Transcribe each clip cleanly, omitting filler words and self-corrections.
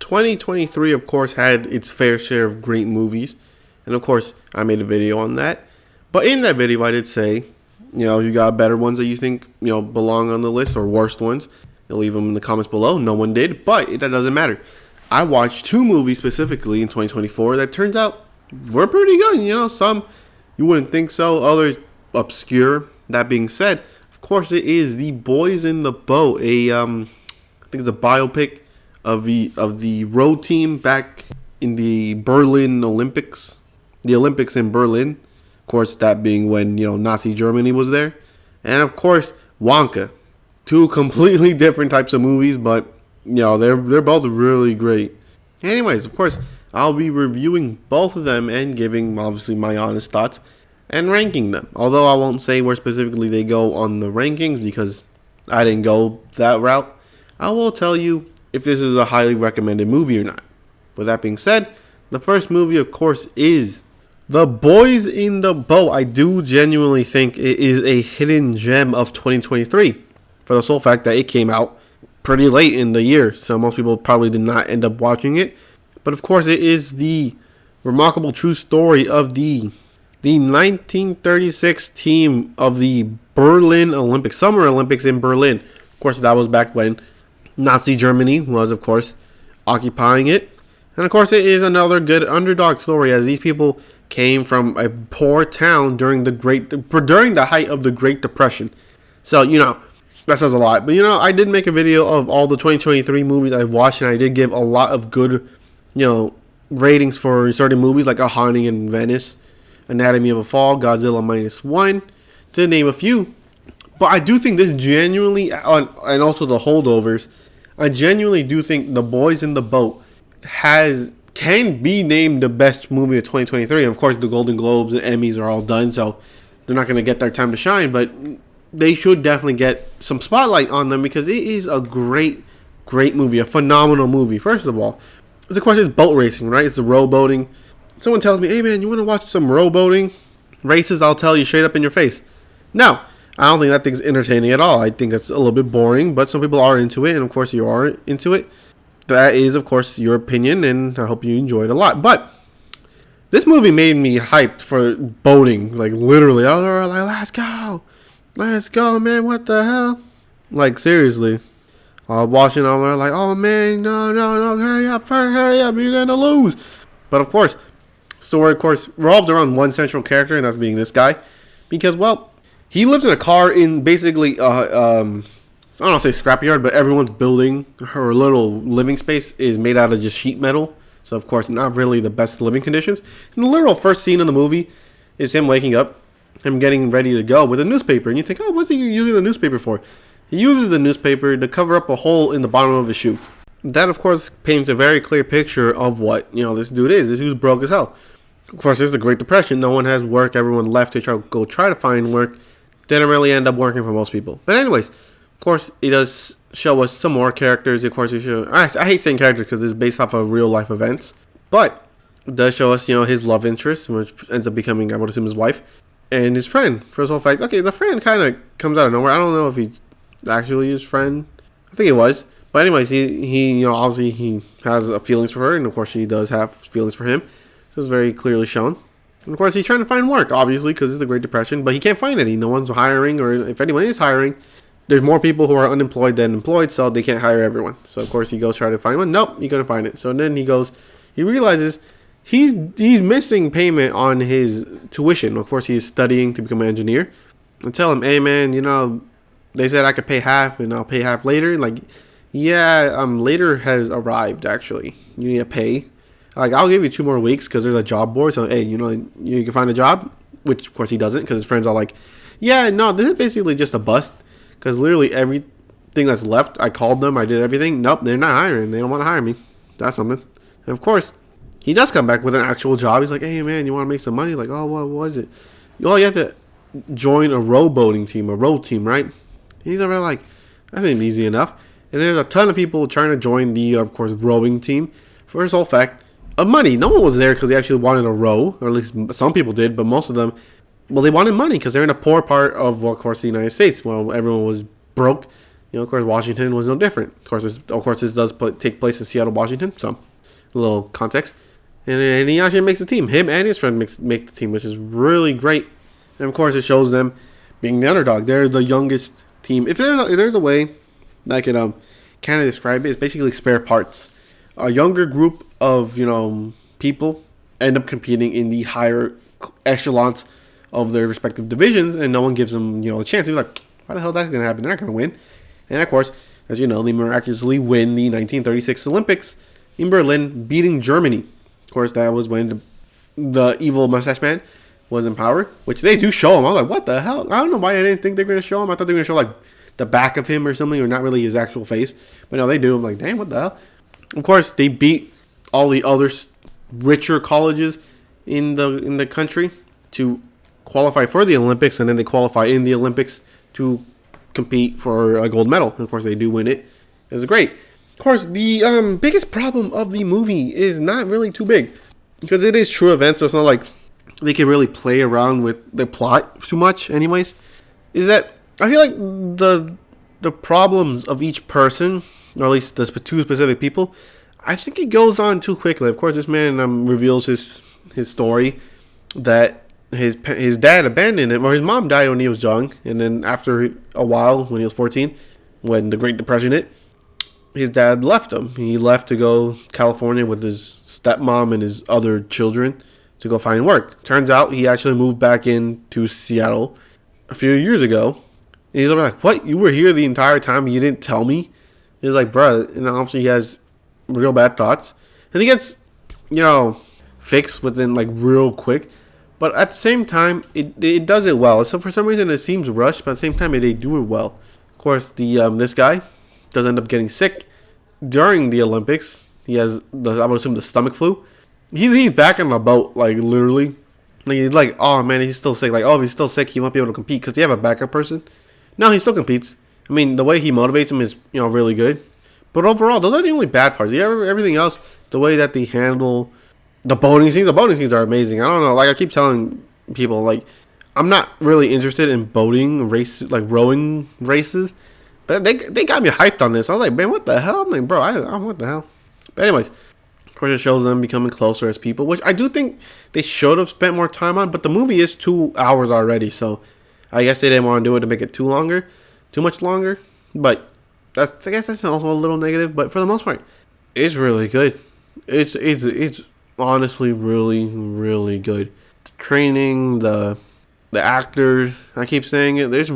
2023, of course, had its fair share of great movies. And of course, I made a video on that. But in that video, I did say, you got better ones that you think, belong on the list or worst ones. You'll leave them in the comments below. No one did, but that doesn't matter. I watched two movies specifically in 2024 that turns out were pretty good. Some you wouldn't think so, others obscure. That being said, of course, it is The Boys in the Boat, I think it's a biopic of the road team back in the Berlin Olympics, the Olympics in Berlin. Of course, that being when Nazi Germany was there, and of course Wonka. Two completely different types of movies, but they're both really great. Anyways, of course, I'll be reviewing both of them and giving obviously my honest thoughts and ranking them. Although I won't say where specifically they go on the rankings because I didn't go that route. I will tell you if this is a highly recommended movie or not. With that being said, the first movie, of course, is The Boys in the Boat. I do genuinely think it is a hidden gem of 2023 for the sole fact that it came out pretty late in the year, so most people probably did not end up watching it. But of course, it is the remarkable true story of the 1936 team of the Berlin Olympics, Summer Olympics in Berlin. Of course, that was back when Nazi Germany was, of course, occupying it. And of course, it is another good underdog story as these people came from a poor town during the height of the Great Depression. So, that says a lot. But, I did make a video of all the 2023 movies I've watched, and I did give a lot of good, ratings for certain movies like A Haunting in Venice, Anatomy of a Fall, Godzilla -1, to name a few. But I do think this genuinely, and also The Holdovers, I genuinely do think The Boys in the Boat can be named the best movie of 2023. And of course, the Golden Globes and Emmys are all done, so they're not going to get their time to shine. But they should definitely get some spotlight on them because it is a great movie, a phenomenal movie. First of all, of course, it's boat racing, right? It's the rowboating. Someone tells me, hey man, you want to watch some rowboating races? I'll tell you straight up in your face. No, I don't think that thing's entertaining at all. I think that's a little bit boring, but some people are into it, and of course you are into it. That is, of course, your opinion, and I hope you enjoy it a lot. But this movie made me hyped for boating, like literally. I was like, let's go, man, what the hell? Like, seriously. I was watching over like, oh man, no, hurry up, you're gonna lose. But of course, story, of course, revolved around one central character, and that's being this guy. Because, well, he lives in a car in basically, I don't want to say scrapyard, but everyone's building, her little living space is made out of just sheet metal. So, of course, not really the best living conditions. And the literal first scene of the movie is him waking up, him getting ready to go with a newspaper. And you think, oh, what's he using the newspaper for? He uses the newspaper to cover up a hole in the bottom of his shoe. That, of course, paints a very clear picture of what, this dude is. This dude's broke as hell. Of course, this is the Great Depression. No one has work. Everyone left to try to find work. Didn't really end up working for most people. But anyways, of course, it does show us some more characters. Of course, I hate saying characters because it's based off of real life events. But it does show us, his love interest, which ends up becoming, I would assume, his wife. And his friend. First of all, fact, okay, the friend kind of comes out of nowhere. I don't know if he's actually his friend. I think it was. But anyways, he obviously he has feelings for her. And of course, she does have feelings for him. So it's very clearly shown. And of course, he's trying to find work, obviously, because it's the Great Depression. But he can't find any. No one's hiring, or if anyone is hiring, there's more people who are unemployed than employed, so they can't hire everyone. So, of course, he goes try to find one. Nope, you're going to find it. So then he realizes he's missing payment on his tuition. Of course, he's studying to become an engineer. And tell him, hey, man, they said I could pay half, and I'll pay half later. Like, yeah, later has arrived, actually. You need to pay. Like, I'll give you 2 more weeks because there's a job board. So, hey, you can find a job, which, of course, he doesn't because his friends are like, yeah, no, this is basically just a bust because literally everything that's left, I called them, I did everything. Nope, they're not hiring. They don't want to hire me. That's something. And, of course, he does come back with an actual job. He's like, hey, man, you want to make some money? Like, oh, what was it? Oh, you have to join a rowboating team, a row team, right? And he's over like, that ain't easy enough. And there's a ton of people trying to join the, of course, rowing team for the sole fact of money. No one was there because they actually wanted a row, or at least some people did, but most of them, well, they wanted money because they're in a poor part of, well, of course, the United States. Well, everyone was broke Of course, Washington was no different. Of course, this does take place in Seattle, Washington. So, a little context. And he actually makes the team. Him and his friend make the team, which is really great. And of course, it shows them being the underdog. They're the youngest team. If there's a way that I could kind of describe it, it's basically spare parts. A younger group of people end up competing in the higher echelons of their respective divisions, and no one gives them a chance. They're like, why the hell is that going to happen? They're not going to win. And of course, as you know, they miraculously win the 1936 Olympics in Berlin, beating Germany. Of course, that was when the evil mustache man was in power, which they do show him. I was like, what the hell? I don't know why I didn't think they were going to show him. I thought they were going to show like the back of him or something, or not really his actual face. But no, they do. I'm like, damn, what the hell? Of course, they beat all the other richer colleges in the country to qualify for the Olympics, and then they qualify in the Olympics to compete for a gold medal. And of course, they do win it. It was great. Of course, the biggest problem of the movie is not really too big, because it is true events, so it's not like they can really play around with the plot too much anyways. Is that I feel like the problems of each person, or at least the two specific people, I think it goes on too quickly. Of course, this man reveals his story that his dad abandoned him, or his mom died when he was young, and then after a while, when he was 14, when the Great Depression hit, his dad left him. He left to go California with his stepmom and his other children to go find work. Turns out he actually moved back into Seattle a few years ago. And he's like, what? You were here the entire time and you didn't tell me? He's like, bruh. And obviously he has real bad thoughts. And he gets, fixed within like real quick. But at the same time, it does it well. So for some reason it seems rushed, but at the same time they do it well. Of course, this guy does end up getting sick during the Olympics. He has, I would assume, the stomach flu. He's back in the boat, like literally. Like, he's like, oh man, he's still sick. Like, oh, if he's still sick, he won't be able to compete because they have a backup person. No, he still competes. I mean, the way he motivates him is, really good. But overall, those are the only bad parts. Everything else, the way that they handle the boating scenes are amazing. I don't know. Like, I keep telling people, like, I'm not really interested in boating races, like rowing races. But they got me hyped on this. I was like, man, what the hell? I'm like, bro, I what the hell? But anyways, of course, it shows them becoming closer as people, which I do think they should have spent more time on. But the movie is 2 hours already, so I guess they didn't want to do it to make it too much longer. But I guess that's also a little negative. But for the most part, it's really good. It's honestly really, really good. The training, the actors, I keep saying it. It's a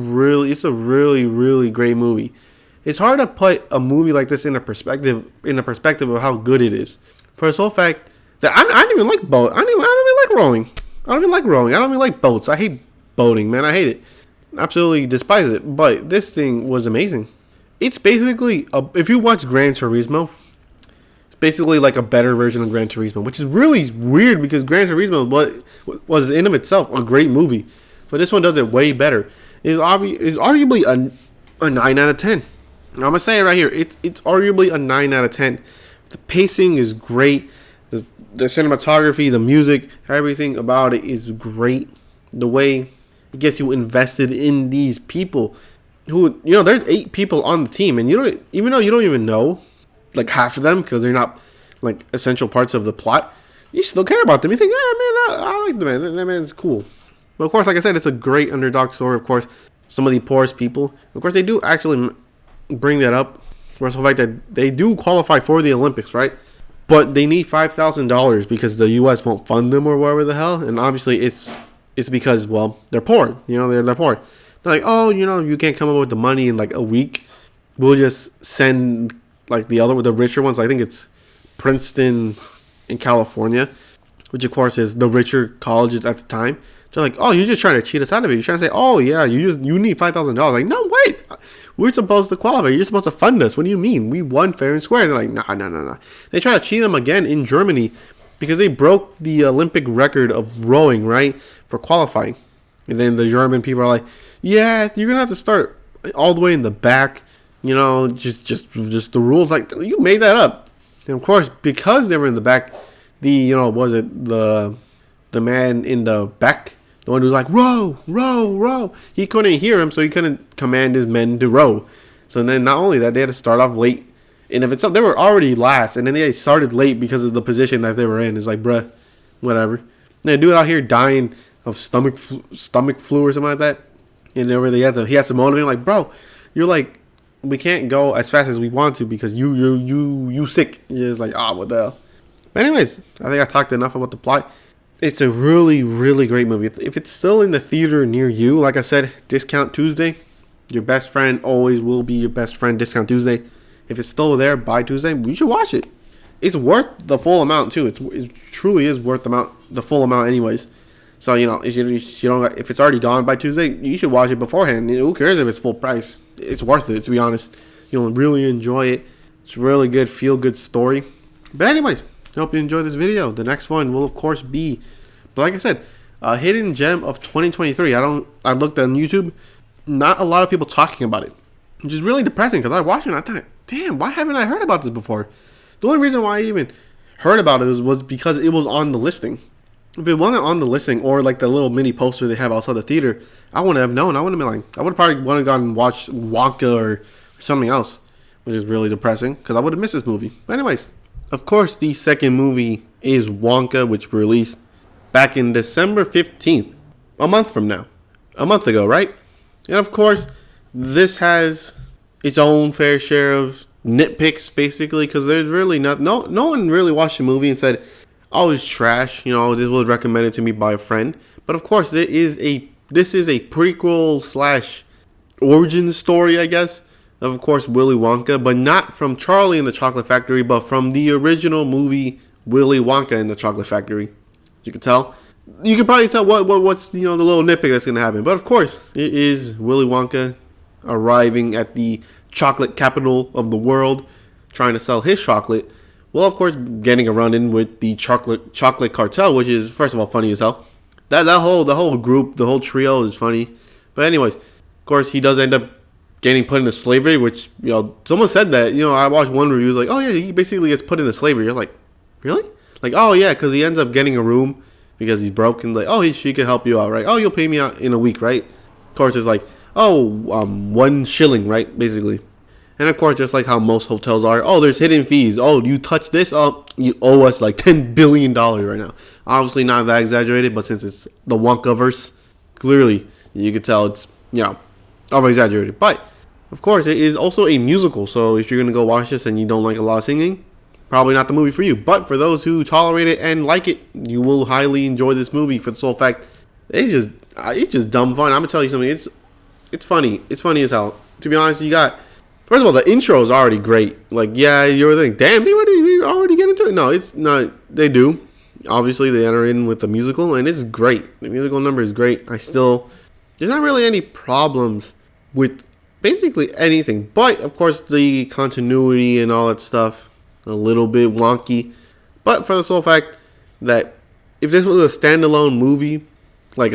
really, really great movie. It's hard to put a movie like this in a perspective of how good it is. For the sole fact that I don't even like boat. I don't even like rowing. I don't even like boats. I hate boating, man. I hate it. Absolutely despise it. But this thing was amazing. It's basically if you watch Gran Turismo, it's basically like a better version of Gran Turismo, which is really weird because Gran Turismo was in of itself a great movie. But this one does it way better. It's arguably a 9 out of 10. I'm going to say it right here. It's arguably a 9 out of 10. The pacing is great. The cinematography, the music, everything about it is great. The way it gets you invested in these people. Who, there's 8 people on the team. And even though you don't even know like half of them because they're not like essential parts of the plot, you still care about them. You think, yeah, man, I like the man. That man's cool. But of course, like I said, it's a great underdog story. Of course, some of the poorest people. Of course, they do actually bring that up. For the fact that they do qualify for the Olympics, right? But they need $5,000 because the U.S. won't fund them or whatever the hell. And obviously, it's because, well, they're poor. They're poor. They're like, oh, you can't come up with the money in like a week. We'll just send like the richer ones. I think it's Princeton in California, which of course is the richer colleges at the time. They're like, oh, you're just trying to cheat us out of it. You're trying to say, oh yeah, you need $5,000. Like, no, wait, we're supposed to qualify. You're supposed to fund us. What do you mean? We won fair and square. And they're like, no. They try to cheat them again in Germany because they broke the Olympic record of rowing, right, for qualifying. And then the German people are like, yeah, you're gonna have to start all the way in the back. Just the rules. Like, you made that up. And of course, because they were in the back, was it the man in the back? The one who's like, row, row, row. He couldn't hear him, so he couldn't command his men to row. So then not only that, they had to start off late. And if it's up, they were already last, and then they started late because of the position that they were in. It's like, bruh, whatever. They do it out here dying of stomach flu or something like that. And then he has to motivate, like, bro, you're like, we can't go as fast as we want to because you sick. You're just like, what the hell. But anyways, I think I talked enough about the plot. It's a really, really great movie. If it's still in the theater near you, like I said, Discount Tuesday. Your best friend always will be your best friend, Discount Tuesday. If it's still there by Tuesday, you should watch it. It's worth the full amount too. It truly is worth the full amount anyways. So, if it's already gone by Tuesday, you should watch it beforehand. Who cares if it's full price? It's worth it, to be honest. You'll really enjoy it. It's a really good, feel-good story. But anyways, I hope you enjoyed this video. The next one will, of course, be, but like I said, a hidden gem of 2023. I looked on YouTube. Not a lot of people talking about it, which is really depressing because I watched it and I thought, damn, why haven't I heard about this before? The only reason why I even heard about it was because it was on the listing. If it wasn't on the listing or like the little mini poster they have outside the theater, I wouldn't have known. I would have probably want to gone and watched Wonka or something else, which is really depressing because I would have missed this movie. But anyways, of course, the second movie is Wonka, which released back in December 15th, a month ago, right? And of course, this has its own fair share of nitpicks, basically, because there's really no one really watched the movie and said, "Oh, it's trash." This was recommended to me by a friend. But of course, this is a prequel / origin story, I guess, of course, Willy Wonka, but not from Charlie and the Chocolate Factory, but from the original movie Willy Wonka and the Chocolate Factory. You can tell. You can probably tell what's the little nitpick that's gonna happen. But of course, it is Willy Wonka arriving at the chocolate capital of the world, trying to sell his chocolate. Well, of course, getting a run-in with the chocolate cartel, which is, first of all, funny as hell. The whole group, the whole trio is funny. But anyways, of course, he does end up getting put into slavery, which, someone said that. I watched one review, like, oh yeah, he basically gets put into slavery. You're like, really? Like, oh yeah, because he ends up getting a room because he's broke, and like, oh, she could help you out, right? Oh, you'll pay me out in a week, right? Of course, it's like, 1 shilling, right? Basically. And of course, just like how most hotels are, there's hidden fees. Oh, you touch this, you owe us like $10 billion right now. Obviously not that exaggerated, but since it's the Wonkaverse, clearly you could tell it's, over exaggerated. But of course, it is also a musical. So if you're going to go watch this and you don't like a lot of singing, probably not the movie for you. But for those who tolerate it and like it, you will highly enjoy this movie for the sole fact it's just dumb fun. I'm going to tell you something. It's funny. It's funny as hell. To be honest, first of all, the intro is already great. Like, yeah, you were thinking, damn, they already get into it. No, it's not. They do. Obviously, they enter in with the musical, and it's great. The musical number is great. There's not really any problems with basically anything. But, of course, the continuity and all that stuff, a little bit wonky. But for the sole fact that if this was a standalone movie, like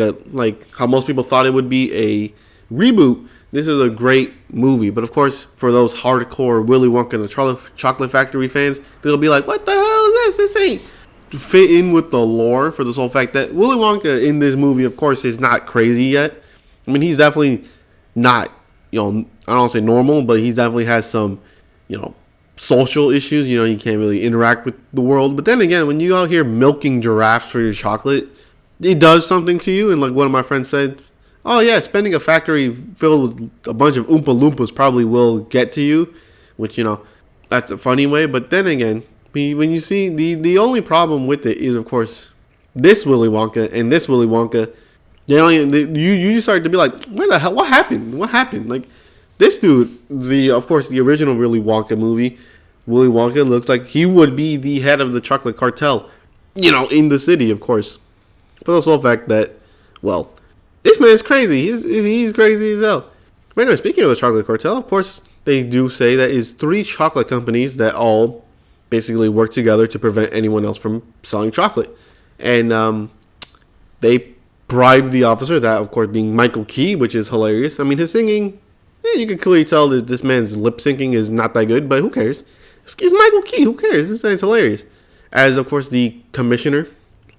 how most people thought it would be a reboot, this is a great movie. But of course, for those hardcore Willy Wonka and the Chocolate Factory fans, they'll be like, what the hell is this? This ain't fit in with the lore, for the sole fact that Willy Wonka in this movie, of course, is not crazy yet. I mean, he's definitely not, I don't want to say normal, but he definitely has some, social issues. You can't really interact with the world. But then again, when you out here milking giraffes for your chocolate, it does something to you. And like one of my friends said, oh yeah, spending a factory filled with a bunch of Oompa Loompas probably will get to you, which, that's a funny way. But then again, when you see the only problem with it is, of course, this Willy Wonka and this Willy Wonka, you start to be like, where the hell, what happened? Like, this dude, of course, the original Willy Wonka movie, Willy Wonka looks like he would be the head of the chocolate cartel, in the city, of course. For the sole fact that, well, this man's crazy. He's crazy as hell. But anyway, speaking of the chocolate cartel, of course, they do say that it's 3 chocolate companies that all basically work together to prevent anyone else from selling chocolate. And they bribed the officer, that, of course, being Michael Key, which is hilarious. I mean, his singing, you can clearly tell that this man's lip syncing is not that good, but who cares? It's Michael Key. Who cares? It's hilarious. As, of course, the commissioner,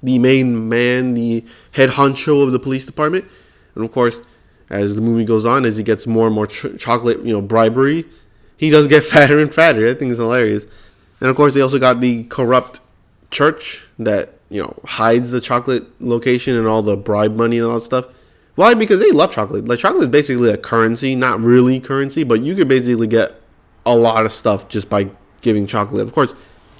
the main man, the head honcho of the police department. And, of course, as the movie goes on, as he gets more and more chocolate, bribery, he does get fatter and fatter. I think it's hilarious. And of course, they also got the corrupt church that hides the chocolate location and all the bribe money and all that stuff. Why? Because they love chocolate. Like, chocolate is basically a currency, not really currency, but you could basically get a lot of stuff just by giving chocolate. Of course,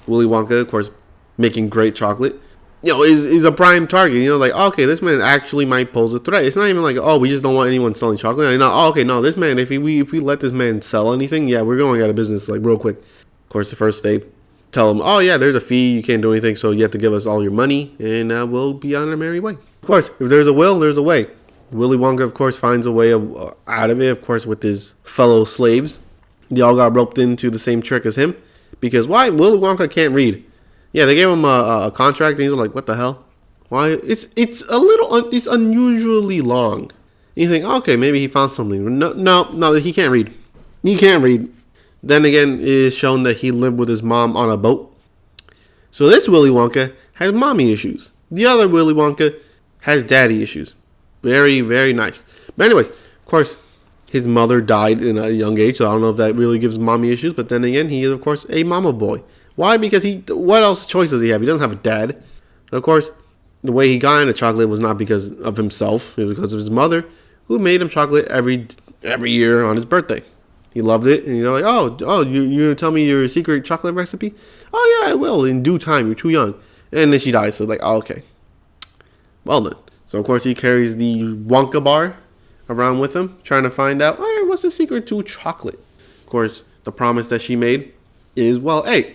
Willy Wonka, of course, making great chocolate, is a prime target. Like, okay, this man actually might pose a threat. It's not even like, oh, we just don't want anyone selling chocolate. No, this man, if we let this man sell anything, yeah, we're going out of business like real quick. Of course, the first they tell him, oh yeah, there's a fee, you can't do anything, so you have to give us all your money, and we'll be on our merry way. Of course, if there's a will, there's a way. Willy Wonka, of course, finds a way out of it, of course, with his fellow slaves. They all got roped into the same trick as him. Because why? Willy Wonka can't read. Yeah, they gave him a contract, and he's like, what the hell? Why? It's it's unusually long. And you think, okay, maybe he found something. No, he can't read. He can't read. Then again, it is shown that he lived with his mom on a boat. So this Willy Wonka has mommy issues. The other Willy Wonka has daddy issues. Very, very nice. But anyways, of course, his mother died in a young age, so I don't know if that really gives mommy issues. But then again, he is, of course, a mama boy. Why? Because what else choice does he have? He doesn't have a dad. And of course, the way he got into chocolate was not because of himself. It was because of his mother, who made him chocolate every year on his birthday. He loved it, and you're like, oh, you're gonna tell me your secret chocolate recipe? Oh yeah, I will in due time. You're too young. And then she dies. So like, oh, okay, well then. So of course he carries the Wonka bar around with him, trying to find out, what's the secret to chocolate? Of course, the promise that she made is, well, hey,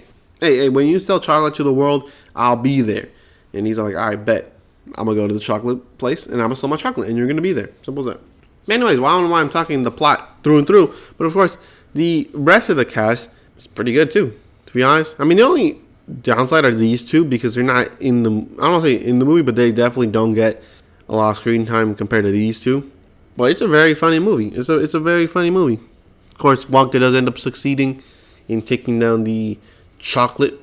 when you sell chocolate to the world, I'll be there. And he's like, all right, bet. I'm going to go to the chocolate place, and I'm going to sell my chocolate, and you're going to be there. Simple as that. Anyways, well, I don't know why I'm talking the plot through and through, but of course, the rest of the cast is pretty good, too, to be honest. I mean, the only downside are these two, because they're not in the, I don't say in the movie, but they definitely don't get a lot of screen time compared to these two. But it's a very funny movie. It's a very funny movie. Of course, Wonka does end up succeeding in taking down the chocolate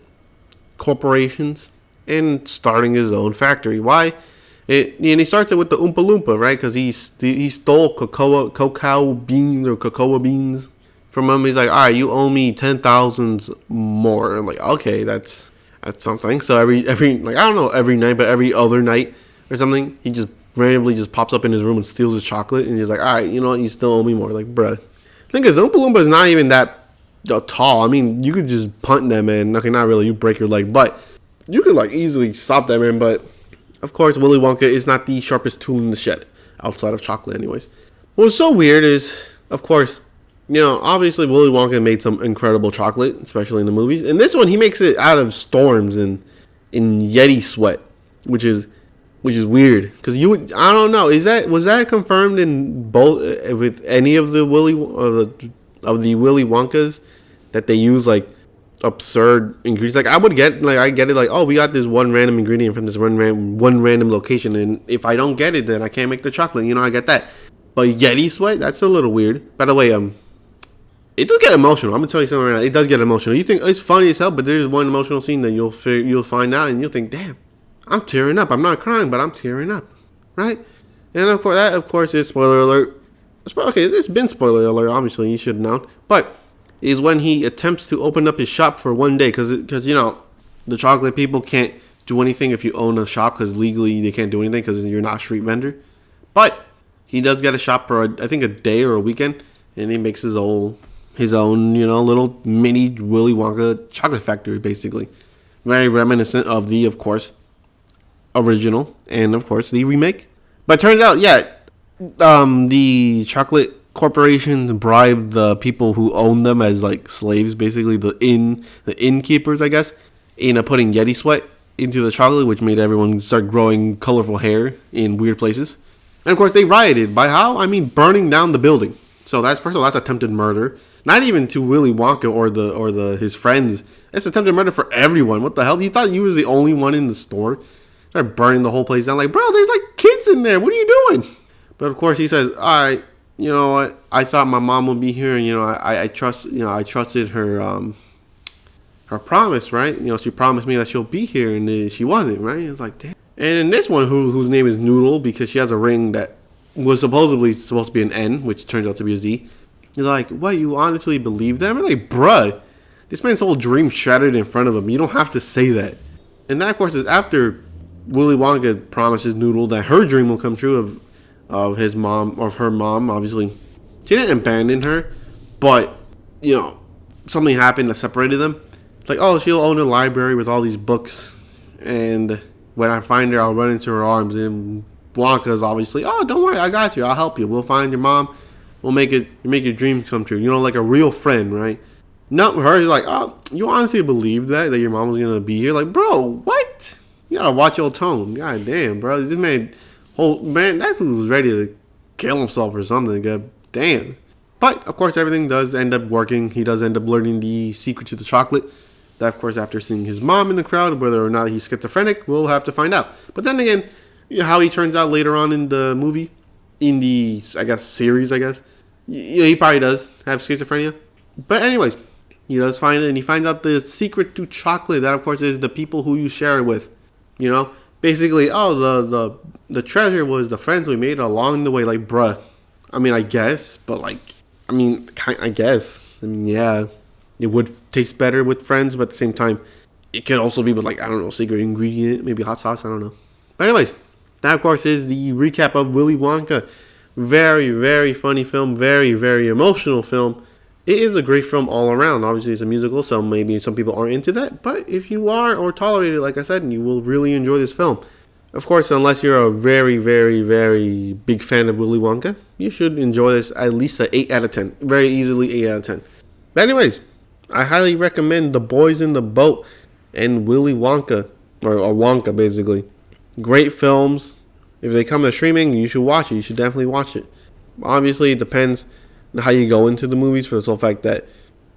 corporations and starting his own factory. Why? And he starts it with the Oompa Loompa, right? Because he stole cacao beans from him. He's like, all right, you owe me 10,000 more. I'm like, okay, that's something. So every like, I don't know, every night, but every other night or something, he just randomly just pops up in his room and steals his chocolate, and he's like, all right, you know what, you still owe me more. Like, bruh. The thing is, the Oompa Loompa is not even that tall. I mean, you could just punt that man. Okay, not really, you break your leg, but you could like easily stop that man. But of course, Willy Wonka is not the sharpest tool in the shed, outside of chocolate anyways. What's so weird is, of course, obviously Willy Wonka made some incredible chocolate, especially in the movies. And this one, he makes it out of storms and in Yeti sweat, which is weird, because I don't know, was that confirmed in both with any of the Willy Wonkas that they use like absurd ingredients? Like, I get it, like, oh, we got this one random ingredient from this one random location, and if I don't get it, then I can't make the chocolate. I get that, but Yeti sweat, that's a little weird. By the way, it does get emotional. I'm gonna tell you something right now. It does get emotional. You think it's funny as hell, but there's one emotional scene that you'll find out, and you'll think, damn, I'm tearing up. I'm not crying, but I'm tearing up, right? And of course, is spoiler alert. Okay, it's been spoiler alert. Obviously, you should have known. But is when he attempts to open up his shop for one day, because the chocolate people can't do anything if you own a shop, because legally they can't do anything because you're not a street vendor. But he does get a shop for I think a day or a weekend, and he makes his own little mini Willy Wonka chocolate factory, basically. Very reminiscent of the, of course, original and of course the remake. But it turns out, the chocolate corporations bribed the people who own them as like slaves, basically the innkeepers, I guess, in putting Yeti sweat into the chocolate, which made everyone start growing colorful hair in weird places. And of course they rioted by how? I mean, burning down the building. So that's attempted murder. Not even to Willy Wonka or his friends. That's attempted murder for everyone. What the hell? You thought you was the only one in the store? They're burning the whole place down. Like, bro, there's like kids in there. What are you doing? But of course he says, all right, you know what? I thought my mom would be here, and I trusted her her promise, right? She promised me that she'll be here, and she wasn't, right? It's like, damn. And in this one, whose name is Noodle, because she has a ring that was supposed to be an N, which turns out to be a Z. You're like, what? You honestly believe them? I'm like, bruh, this man's whole dream shattered in front of him. You don't have to say that. And that, of course, is after Willy Wonka promises Noodle that her dream will come true of his mom, of her mom. Obviously, she didn't abandon her, but something happened that separated them. It's like, oh, she'll own a library with all these books, and when I find her, I'll run into her arms. And Wonka's obviously, oh, don't worry, I got you. I'll help you. We'll find your mom. We'll make your dreams come true. Like a real friend, right? No, her is like, oh, you honestly believe that your mom was gonna be here? Like, bro, what? You gotta watch your tone. God damn, bro. This man, that dude was ready to kill himself or something. God damn. But of course, everything does end up working. He does end up learning the secret to the chocolate. That, of course, after seeing his mom in the crowd, whether or not he's schizophrenic, we'll have to find out. But then again, how he turns out later on in the movie, in the series, he probably does have schizophrenia. But anyways, he does find it, and he finds out the secret to chocolate. That, of course, is the people who you share it with. Basically, oh, the treasure was the friends we made along the way. Like, bruh, I mean, I guess, but I guess. Yeah, it would taste better with friends, but at the same time, it could also be with, secret ingredient, maybe hot sauce, I don't know. But anyways, that, of course, is the recap of Willy Wonka. Very, very funny film, very, very emotional film. It is a great film all around. Obviously, it's a musical, so maybe some people aren't into that. But if you are or tolerate it, like I said, you will really enjoy this film. Of course, unless you're a very, very, very big fan of Willy Wonka, you should enjoy this at least an 8 out of 10. Very easily 8 out of 10. But anyways, I highly recommend The Boys in the Boat and Willy Wonka, or Wonka, basically. Great films. If they come to streaming, you should watch it. You should definitely watch it. Obviously, it depends how you go into the movies, for the sole fact that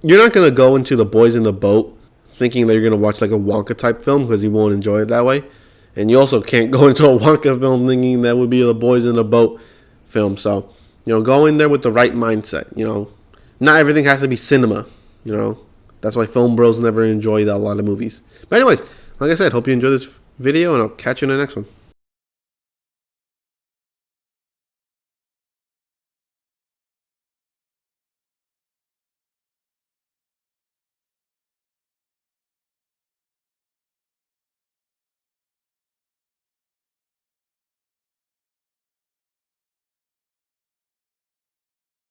you're not going to go into The Boys in the Boat thinking that you're going to watch like a Wonka type film, because you won't enjoy it that way. And you also can't go into a Wonka film thinking that would be The Boys in the Boat film. So, go in there with the right mindset. Not everything has to be cinema. That's why film bros never enjoy a lot of movies. But anyways, like I said, hope you enjoy this video, and I'll catch you in the next one.